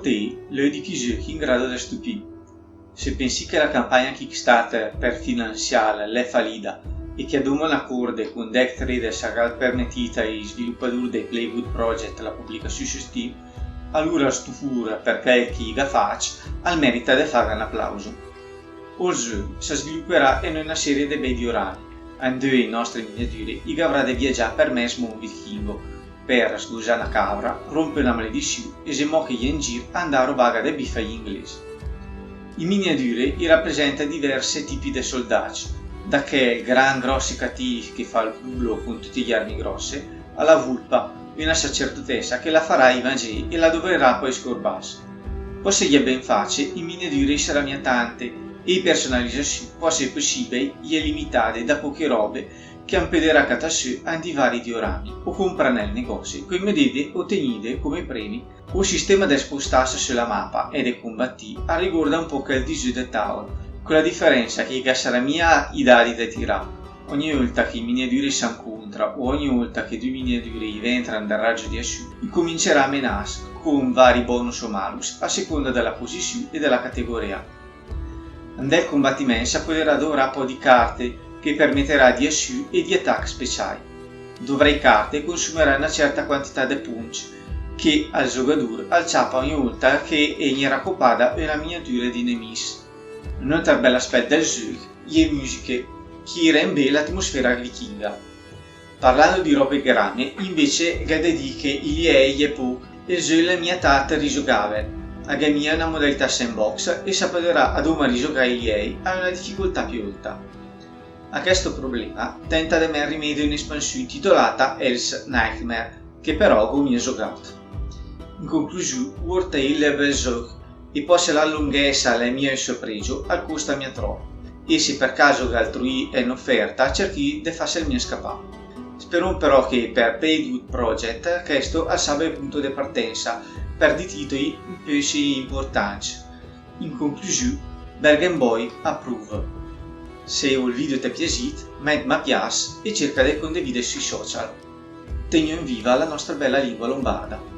Vortei lo di chi in grado di stupire. Se pensi che la campagna Kickstarter per finanziare l'è fallita e che ad un accordo con Deck Trader sarà permettita ai sviluppatori del Playwood Project la pubblicazione su Steam, allora stufura perché chi la faccia al merito di fare un applauso. Il gioco si svilupperà in una serie di bei diorami. In due nostre miniature i avrà di viaggiare per mesmo un vichingo per scusare una cabra, rompere una maledizione e se mo che gli in giro andare a rubare dei biffai inglesi. In miniature rappresenta diversi tipi di soldati, da che il gran grossi cattivi che fa il culo con tutte le armi grosse, alla vulpa, una sacerdotessa che la farà i Vangeli e la dovrà poi scorbarsi. Poi se gli è ben face, in miniature saranno tante e i personalizzazioni può essere possibile e limitate da poche robe che ampederà a su a di vari diorami o comprare nel negozio, come vedete ottenete come premi un sistema da spostarsi sulla mappa ed è combatti a riguarda un po' che il disegno del tavolo, con la differenza che sarà mia i dadi da tirare. Ogni volta che i miniature si incontrano o ogni volta che due miniature entrano dal raggio di asciutto, comincerà a menarsi con vari bonus o malus a seconda della posizione e della categoria. Nel combattimento si potrà dovrà un po' di carte che permetterà di asciù e di attacchi speciali. Dovrai carte consumerà una certa quantità di punch che al giocatore alciapa ogni volta che egli raccoppada una miniatura di nemici. Un altro bel aspetto del gioco è le musiche che rende l'atmosfera vichinga. Parlando di robe grandi, invece gade di che il è poco e il gioco è mia tata rigiocabile. A mia una modalità sandbox e si potrà ad una rigiocare gli EA a una difficoltà più alta. A questo problema tenta di me rimedio un'espansione intitolata Hell's Nightmare, che però non mi è giocato. In conclusione, Vortei è bel gioco e poi se la lunghezza è mia sorpreso al costa mia troppo e se per caso altrui è in offerta cerchi di farsi il mio scappare. Spero però che per Playwood Project questo sia il punto di partenza per dei titoli più importanti. In conclusione, Bergen Boy approve. Se il video ti è piaciuto, metti mi piace e cerca di condividere sui social. Tengo in viva la nostra bella lingua lombarda.